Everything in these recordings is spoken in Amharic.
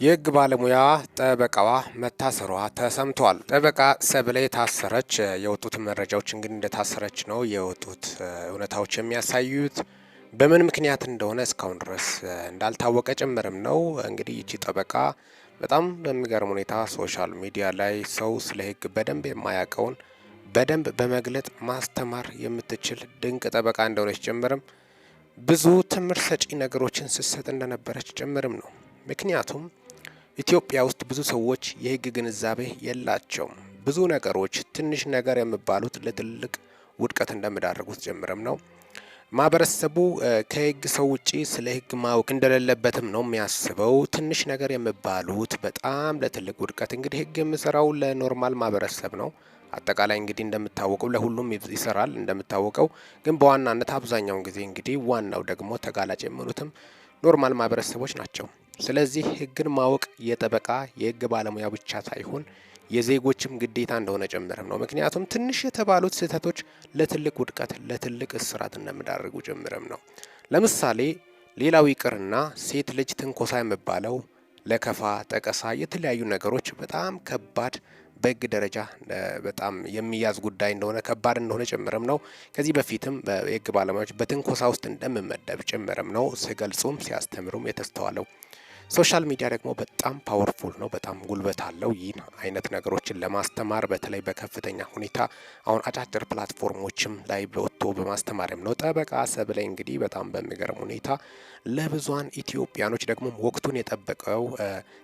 የህግ ባለሙያ ጠበቃዋ መታሰሯ ተሰምቷል። ጠበቃ ሰብለ ታሰረች። የወጡት መረጃዎች እንግዲህ እንደታሰረች ነው የወጡት እውነታዎች የሚያሳዩት። በምን ምክንያት እንደሆነ እስካሁን ድረስ እንዳልታወቀ ጭምርም ነው። እንግዲህ ይቺ ጠበቃ በጣም በሚገርም ሁኔታ ሶሻል ሚዲያ ላይ ሰው ስለ ህግ በደንብ የማያውቀውን በደንብ በመግለጥ ማስተማር የምትችል ድንቅ ጠበቃ እንደሆነች ጭምርም ብዙ ትምህርት ሰጪ ነገሮችን ስትሰጥ እንደነበረች ጭምርም ነው። ምክንያቱም ኢትዮጵያ ውስጥ ብዙ ሰዎች የህግ ግንዛቤ የላቸውም። ብዙ ነገሮች ትንሽ ነገር የሚባሉት ለትልቅ ውድቀት እንደሚዳርጉት ጭምርም ነው። ማህበረሰቡ ከህግ ሰው ውጪ ስለ ህግ ማወቅ እንደሌለበትም ነው የሚያስበው። ትንሽ ነገር የሚባሉት በጣም ለትልቅ ውድቀት። እንግዲህ ህግ የሚሰራው ለኖርማል ማህበረሰብ ነው። አጠቃላይ እንግዲህ እንደምታወቀው ለሁሉም ይሰራል እንደምታወቀው፣ ግን በዋናነት አብዛኛውን ጊዜ እንግዲህ ዋናው ደግሞ ተጋላጭ የሚሆኑትም ኖርማል ማህበረሰቦች ናቸው። ስለዚህ ህግን ማወቅ የጠበቃ የህግ ባለሙያ ብቻ ሳይሆን የዜጎችም ግዴታ እንደሆነ ጭምርም ነው። ምክንያቱም ትንሽ የተባሉት ስህተቶች ለትልቅ ውድቀት፣ ለትልቅ እስራት እንደሚዳርጉ ጭምርም ነው። ለምሳሌ ሌላው ይቅርና ሴት ልጅ ትንኮሳ የሚባለው ለከፋ፣ ጠቀሳ፣ የተለያዩ ነገሮች በጣም ከባድ በህግ ደረጃ በጣም የሚያዝ ጉዳይ እንደሆነ ከባድ እንደሆነ ጭምርም ነው። ከዚህ በፊትም የህግ ባለሙያዎች በትንኮሳ ውስጥ እንደምመደብ ጭምርም ነው ሲገልጹም ሲያስተምሩም የተስተዋለው። ሶሻል ሚዲያ ደግሞ በጣም ፓወርፉል ነው፣ በጣም ጉልበት አለው። ይህን አይነት ነገሮችን ለማስተማር በተለይ በከፍተኛ ሁኔታ አሁን አጫጭር ፕላትፎርሞችም ላይ ወጥቶ በማስተማርም ነው። ጠበቃ ሰብለ እንግዲህ በጣም በሚገርም ሁኔታ ለብዙሃን ኢትዮጵያኖች ደግሞ ወቅቱን የጠበቀው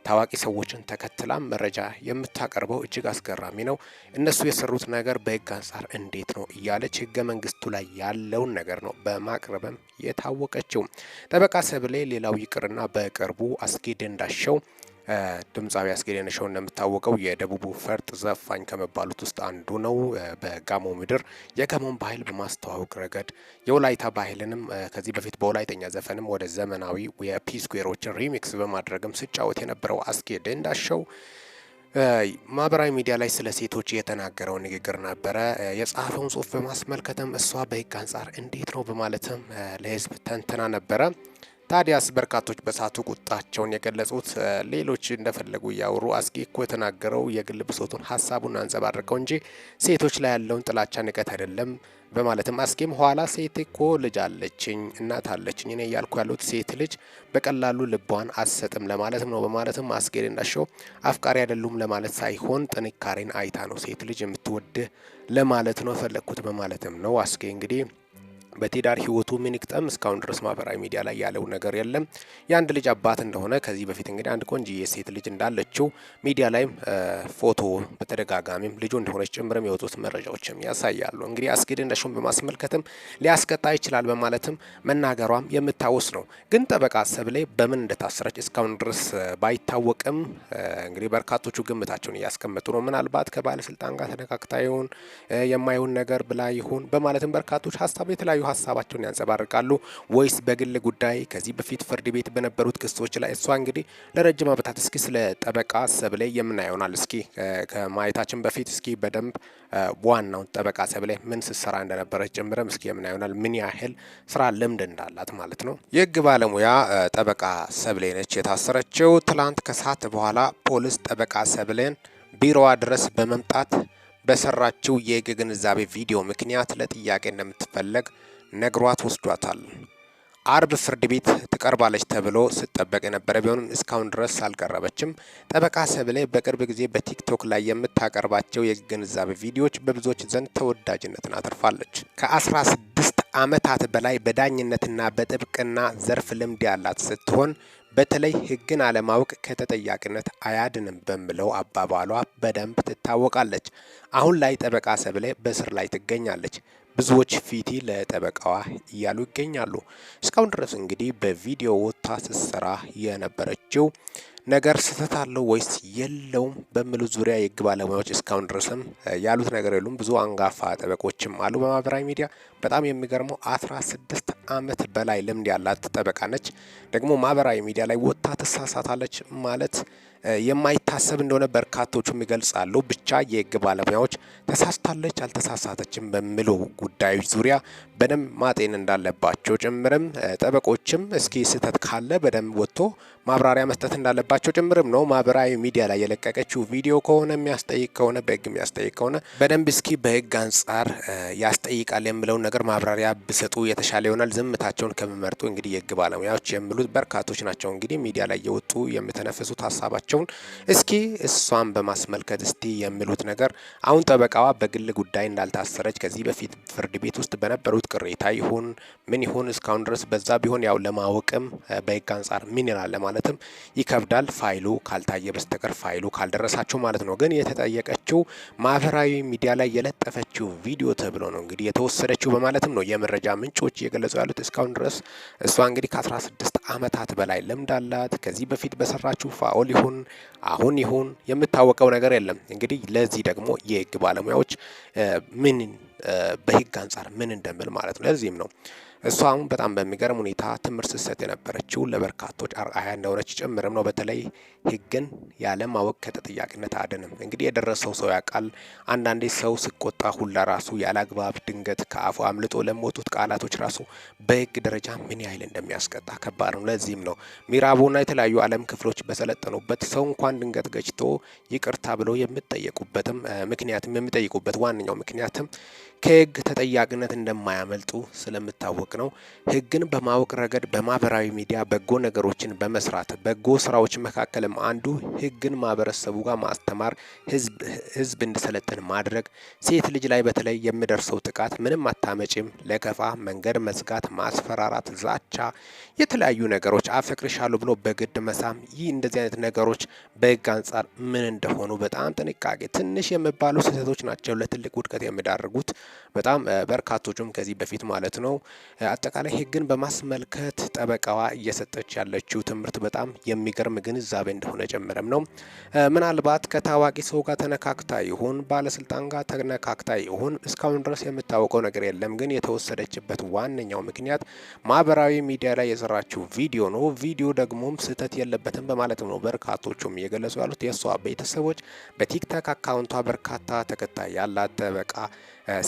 ታዋቂ ሰዎችን ተከትላ መረጃ የምታቀርበው እጅግ አስገራሚ ነው። እነሱ የሰሩት ነገር በህግ አንጻር እንዴት ነው እያለች ህገ መንግስቱ ላይ ያለውን ነገር ነው በማቅረብም የታወቀችው ጠበቃ ሰብለ። ሌላው ይቅርና በቅርቡ አስጌ ደንዳሸው ድምፃዊ አስጌ ደንዳሸው እንደምታወቀው የደቡቡ ፈርጥ ዘፋኝ ከመባሉት ውስጥ አንዱ ነው። በጋሞ ምድር የጋሞን ባህል በማስተዋወቅ ረገድ የወላይታ ባህልንም ከዚህ በፊት በወላይተኛ ዘፈንም ወደ ዘመናዊ የፒስኩዌሮችን ሪሚክስ በማድረግም ሲጫወት የነበረው አስጌ ደንዳሸው ማህበራዊ ሚዲያ ላይ ስለ ሴቶች የተናገረው ንግግር ነበረ። የጻፈውን ጽሁፍ በማስመልከትም እሷ በህግ አንጻር እንዴት ነው በማለትም ለህዝብ ተንትና ነበረ። ታዲያስ በርካቶች በሳቱ ቁጣቸውን የገለጹት ሌሎች እንደፈለጉ እያወሩ አስጌ እኮ የተናገረው የግል ብሶቱን ሀሳቡን አንጸባርቀው እንጂ ሴቶች ላይ ያለውን ጥላቻ ንቀት አይደለም በማለትም አስጌም ኋላ ሴት እኮ ልጅ አለችኝ እናት አለችኝ እኔ እያልኩ ያሉት ሴት ልጅ በቀላሉ ልቧን አትሰጥም ለማለትም ነው በማለትም አስጌ ደንዳሸው አፍቃሪ አይደሉም ለማለት ሳይሆን ጥንካሬን አይታ ነው ሴት ልጅ የምትወድህ ለማለት ነው የፈለግኩት በማለትም ነው አስጌ እንግዲህ በትዳር ህይወቱ ምን ይቅጠም እስካሁን ድረስ ማህበራዊ ሚዲያ ላይ ያለው ነገር የለም። የአንድ ልጅ አባት እንደሆነ ከዚህ በፊት እንግዲህ አንድ ቆንጆ የሴት ልጅ እንዳለችው ሚዲያ ላይም ፎቶ በተደጋጋሚም ልጁ እንደሆነች ጭምርም የወጡት መረጃዎችም ያሳያሉ። እንግዲህ አስጌ ደንዳሸውን በማስመልከትም ሊያስቀጣ ይችላል በማለትም መናገሯም የምታወስ ነው። ግን ጠበቃ ሰብለ በምን እንደታሰረች እስካሁን ድረስ ባይታወቅም እንግዲህ በርካቶቹ ግምታቸውን እያስቀመጡ ነው። ምናልባት ከባለስልጣን ጋር ተነካክታ ይሆን የማይሆን ነገር ብላ ይሆን በማለትም በርካቶች ሀሳብ የተለያዩ ሀሳባቸውን ያንጸባርቃሉ። ወይስ በግል ጉዳይ ከዚህ በፊት ፍርድ ቤት በነበሩት ክሶች ላይ እሷ እንግዲህ ለረጅም ዓመታት እስኪ ስለ ጠበቃ ሰብለ የምናየውናል። እስኪ ከማየታችን በፊት እስኪ በደንብ ዋናውን ጠበቃ ሰብለ ምን ስትሰራ እንደነበረች ጭምርም እስኪ የምናየውናል። ምን ያህል ስራ ልምድ እንዳላት ማለት ነው። የህግ ባለሙያ ጠበቃ ሰብለ ነች የታሰረችው። ትላንት ከሰዓት በኋላ ፖሊስ ጠበቃ ሰብለን ቢሮዋ ድረስ በመምጣት በሰራችው የህግ ግንዛቤ ቪዲዮ ምክንያት ለጥያቄ እንደምትፈለግ ነግሯት ወስዷታል። አርብ ፍርድ ቤት ትቀርባለች ተብሎ ሲጠበቅ የነበረ ቢሆንም እስካሁን ድረስ አልቀረበችም። ጠበቃ ሰብለ በቅርብ ጊዜ በቲክቶክ ላይ የምታቀርባቸው የህግ ግንዛቤ ቪዲዮዎች በብዙዎች ዘንድ ተወዳጅነትን አትርፋለች። ከ16 ዓመታት በላይ በዳኝነትና በጥብቅና ዘርፍ ልምድ ያላት ስትሆን በተለይ ህግን አለማወቅ ከተጠያቂነት አያድንም በሚለው አባባሏ በደንብ ትታወቃለች። አሁን ላይ ጠበቃ ሰብለ በስር ላይ ትገኛለች። ብዙዎች ፊቲ ለጠበቃዋ እያሉ ይገኛሉ። እስካሁን ድረስ እንግዲህ በቪዲዮ ወጥታ ስትሰራ የነበረችው ነገር ስህተት አለው ወይስ የለውም በሚሉ ዙሪያ የህግ ባለሙያዎች እስካሁን ድረስም ያሉት ነገር የሉም። ብዙ አንጋፋ ጠበቆችም አሉ በማህበራዊ ሚዲያ። በጣም የሚገርመው 16 ዓመት በላይ ልምድ ያላት ጠበቃ ነች። ደግሞ ማህበራዊ ሚዲያ ላይ ወጥታ ትሳሳታለች ማለት የማይታሰብ እንደሆነ በርካቶቹም ይገልጻሉ። ብቻ የህግ ባለሙያዎች ተሳስታለች አልተሳሳተችም በሚሉ ጉዳዮች ዙሪያ በደንብ ማጤን እንዳለባቸው ጭምርም ጠበቆችም እስኪ ስህተት ካለ በደንብ ወጥቶ ማብራሪያ መስጠት እንዳለባቸው እንዳለባቸው ጭምርም ነው። ማህበራዊ ሚዲያ ላይ የለቀቀችው ቪዲዮ ከሆነ የሚያስጠይቅ ከሆነ በህግ የሚያስጠይቅ ከሆነ በደንብ እስኪ በህግ አንጻር ያስጠይቃል የምለውን ነገር ማብራሪያ ብሰጡ የተሻለ ይሆናል። ዝምታቸውን ከሚመርጡ እንግዲህ የህግ ባለሙያዎች የሚሉት በርካቶች ናቸው። እንግዲህ ሚዲያ ላይ የወጡ የሚተነፍሱት ሀሳባቸውን እስኪ እሷን በማስመልከት እስቲ የሚሉት ነገር አሁን ጠበቃዋ በግል ጉዳይ እንዳልታሰረች ከዚህ በፊት ፍርድ ቤት ውስጥ በነበሩት ቅሬታ ይሁን ምን ይሁን እስካሁን ድረስ በዛ ቢሆን ያው ለማወቅም በህግ አንጻር ምን ይላል ለማለትም ይከብዳል። ፋይሉ ካልታየ በስተቀር ፋይሉ ካልደረሳቸው ማለት ነው። ግን የተጠየቀችው ማህበራዊ ሚዲያ ላይ የለጠፈችው ቪዲዮ ተብሎ ነው እንግዲህ የተወሰደችው በማለትም ነው የመረጃ ምንጮች እየገለጹ ያሉት። እስካሁን ድረስ እሷ እንግዲህ ከ16 ዓመታት በላይ ልምድ አላት። ከዚህ በፊት በሰራችው ፋኦል ይሁን አሁን ይሁን የምታወቀው ነገር የለም። እንግዲህ ለዚህ ደግሞ የህግ ባለሙያዎች ምን በህግ አንጻር ምን እንደምል ማለት ነው። ለዚህም ነው እሷ አሁን በጣም በሚገርም ሁኔታ ትምህርት ስትሰጥ የነበረችው ለበርካቶች አርአያ እንደሆነች ጭምርም ነው። በተለይ ህግን ያለማወቅ ከተጠያቂነት አያድንም። እንግዲህ የደረሰው ሰው ያውቃል። አንዳንዴ ሰው ሲቆጣ ሁላ ራሱ ያላግባብ ድንገት ከአፉ አምልጦ ለሚወጡት ቃላቶች ራሱ በህግ ደረጃ ምን ያህል እንደሚያስቀጣ ከባድ ነው። ለዚህም ነው ሚራቦና የተለያዩ ዓለም ክፍሎች በሰለጠኑበት ሰው እንኳን ድንገት ገጭቶ ይቅርታ ብለው የሚጠየቁበትም ምክንያትም የሚጠይቁበት ዋነኛው ምክንያትም ከህግ ተጠያቂነት እንደማያመልጡ ስለምታወቅ ነው። ህግን በማወቅ ረገድ በማህበራዊ ሚዲያ በጎ ነገሮችን በመስራት በጎ ስራዎች መካከልም አንዱ ህግን ማህበረሰቡ ጋር ማስተማር፣ ህዝብ እንዲሰለጥን ማድረግ፣ ሴት ልጅ ላይ በተለይ የሚደርሰው ጥቃት ምንም አታመጪም፣ ለከፋ መንገድ መዝጋት፣ ማስፈራራት፣ ዛቻ፣ የተለያዩ ነገሮች አፈቅርሻለሁ ብሎ በግድ መሳም፣ ይህ እንደዚህ አይነት ነገሮች በህግ አንጻር ምን እንደሆኑ በጣም ጥንቃቄ ትንሽ የሚባሉ ስህተቶች ናቸው ለትልቅ ውድቀት የሚዳርጉት። በጣም በርካቶቹም ከዚህ በፊት ማለት ነው አጠቃላይ ህግን በማስመልከት ጠበቃዋ እየሰጠች ያለችው ትምህርት በጣም የሚገርም ግንዛቤ እንደሆነ ጨምረም ነው። ምናልባት ከታዋቂ ሰው ጋር ተነካክታ ይሁን ባለስልጣን ጋር ተነካክታ ይሁን እስካሁን ድረስ የምታወቀው ነገር የለም። ግን የተወሰደችበት ዋነኛው ምክንያት ማህበራዊ ሚዲያ ላይ የሰራችው ቪዲዮ ነው። ቪዲዮ ደግሞም ስህተት የለበትም በማለት ነው በርካቶቹም እየገለጹ ያሉት። የእሷ ቤተሰቦች በቲክታክ አካውንቷ በርካታ ተከታይ ያላት ጠበቃ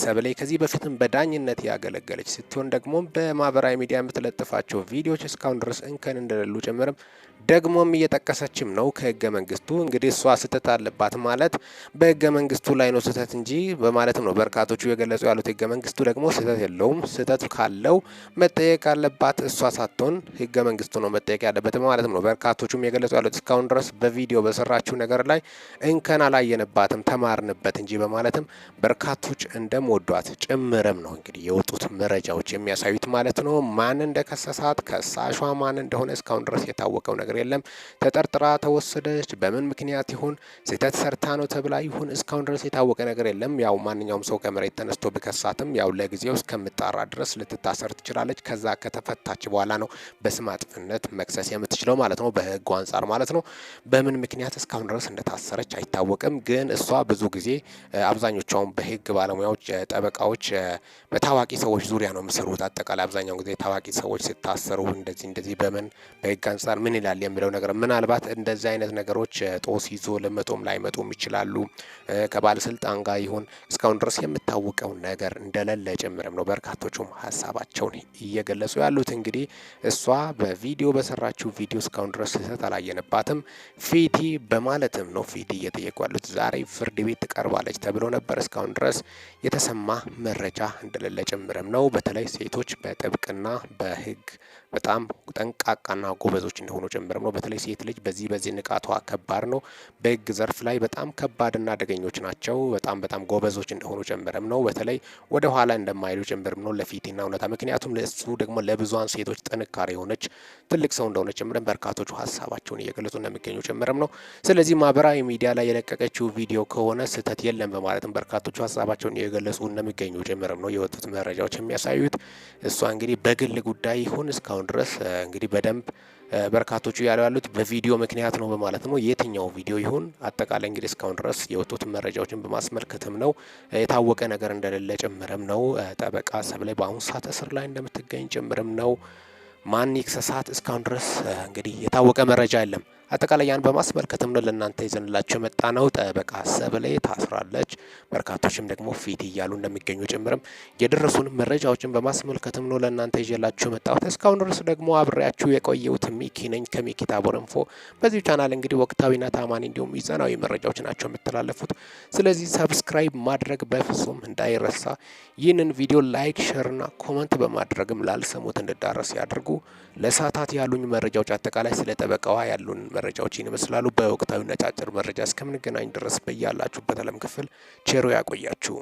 ሰብሌ ከዚህ በፊትም በዳኝነት ያገለገለች ስትሆን ደግሞ በማህበራዊ ሚዲያ የምትለጥፋቸው ቪዲዮዎች እስካሁን ድረስ እንከን እንደሌሉ ጭምርም ደግሞም እየጠቀሰችም ነው። ከህገ መንግስቱ እንግዲህ እሷ ስህተት አለባት ማለት በህገ መንግስቱ ላይ ነው ስህተት እንጂ በማለትም ነው በርካቶቹ የገለጹ ያሉት። ህገ መንግስቱ ደግሞ ስህተት የለውም። ስህተት ካለው መጠየቅ አለባት እሷ ሳትሆን ህገ መንግስቱ ነው መጠየቅ ያለበት ማለትም ነው በርካቶቹም የገለጹ ያሉት። እስካሁን ድረስ በቪዲዮ በሰራችው ነገር ላይ እንከን አላየንባትም ተማርንበት እንጂ በማለትም በርካቶች እንደምወዷት ጭምርም ነው እንግዲህ የወጡት መረጃዎች የሚያሳዩት ማለት ነው። ማን እንደከሰሳት ከሳሿ ማን እንደሆነ እስካሁን ድረስ የታወቀው ነገር የለም። ተጠርጥራ ተወሰደች በምን ምክንያት ይሁን ስህተት ሰርታ ነው ተብላ ይሁን እስካሁን ድረስ የታወቀ ነገር የለም። ያው ማንኛውም ሰው ከመሬት ተነስቶ ቢከሳትም ያው ለጊዜው እስከምጣራ ድረስ ልትታሰር ትችላለች። ከዛ ከተፈታች በኋላ ነው በስም አጥፊነት መክሰስ የምትችለው ማለት ነው በህጉ አንጻር ማለት ነው። በምን ምክንያት እስካሁን ድረስ እንደታሰረች አይታወቅም። ግን እሷ ብዙ ጊዜ አብዛኞቹም በህግ ባለሙያዎች ጠበቃዎች በታዋቂ ሰዎች ዙሪያ ነው የሚሰሩት። አጠቃላይ አብዛኛው ጊዜ ታዋቂ ሰዎች ሲታሰሩ እንደዚህ በምን በህግ አንጻር ምን ይላል የሚለው ነገር ምናልባት እንደዚህ አይነት ነገሮች ጦስ ይዞ ለመጦም ላይመጡም ይችላሉ። ከባለስልጣን ጋር ይሁን እስካሁን ድረስ የምታወቀው ነገር እንደሌለ ጭምርም ነው በርካቶቹም ሀሳባቸውን እየገለጹ ያሉት። እንግዲህ እሷ በቪዲዮ በሰራችው ቪዲዮ እስካሁን ድረስ ስህተት አላየንባትም ፊቲ በማለትም ነው ፊቲ እየጠየቁ ያሉት። ዛሬ ፍርድ ቤት ትቀርባለች ተብሎ ነበር። እስካሁን ድረስ የተሰማ መረጃ እንደሌለ ጭምርም ነው። በተለይ ሴቶች በጥብቅና በህግ በጣም ጠንቃቃና ጎበዞች እንደሆኑ ጭምርም ነው። በተለይ ሴት ልጅ በዚህ ንቃቷ ከባድ ነው። በህግ ዘርፍ ላይ በጣም ከባድና አደገኞች ናቸው። በጣም ጎበዞች እንደሆኑ ጭምርም ነው። በተለይ ወደ ኋላ እንደማይሉ ጭምርም ነው ለፊቲና እውነታ። ምክንያቱም ለእሱ ደግሞ ለብዙሃን ሴቶች ጥንካሬ የሆነች ትልቅ ሰው እንደሆነ ጭምርም በርካቶቹ ሀሳባቸውን እየገለጹ እንደሚገኙ ጭምርም ነው። ስለዚህ ማህበራዊ ሚዲያ ላይ የለቀቀችው ቪዲዮ ከሆነ ስህተት የለም በማለትም በርካቶቹ ሀሳባቸውን እየገለጹ እንደሚገኙ ጭምርም ነው የወጡት መረጃዎች የሚያሳዩት። እሷ እንግዲህ በግል ጉዳይ ይሁን እስካሁን ድረስ እንግዲህ በደንብ በርካቶቹ ያሉት በቪዲዮ ምክንያት ነው በማለት ነው። የትኛው ቪዲዮ ይሁን አጠቃላይ እንግዲህ እስካሁን ድረስ የወጡት መረጃዎችን በማስመልከትም ነው የታወቀ ነገር እንደሌለ ጭምርም ነው። ጠበቃ ሰብለ በአሁኑ ሰዓት እስር ላይ እንደምትገኝ ጭምርም ነው። ማን ይክሰሳት እስካሁን ድረስ እንግዲህ የታወቀ መረጃ የለም። አጠቃላይ ያን በማስመልከትም ነው ለእናንተ ይዘንላቸው የመጣ ነው። ጠበቃ ሰብለ ታስራለች፣ በርካቶችም ደግሞ ፊት እያሉ እንደሚገኙ ጭምርም የደረሱን መረጃዎችን በማስመልከትም ነው ለእናንተ ይዤላችሁ የመጣሁት። እስካሁን ድረስ ደግሞ አብሬያችሁ የቆየሁት ሚኪ ነኝ ከሚኪ ታቦር ኢንፎ። በዚህ ቻናል እንግዲህ ወቅታዊና ታማኒ እንዲሁም ሚዛናዊ መረጃዎች ናቸው የሚተላለፉት። ስለዚህ ሰብስክራይብ ማድረግ በፍጹም እንዳይረሳ። ይህንን ቪዲዮ ላይክ፣ ሼርና ኮመንት በማድረግም ላልሰሙት እንድዳረስ ያድርጉ። ለሰዓታት ያሉኝ መረጃዎች አጠቃላይ ስለ ጠበቃዋ ያሉን መረጃዎችን ይመስላሉ። በወቅታዊ ነጫጭር መረጃ እስከምንገናኝ ድረስ በያላችሁበት ዓለም ክፍል ቸሮ ያቆያችሁ።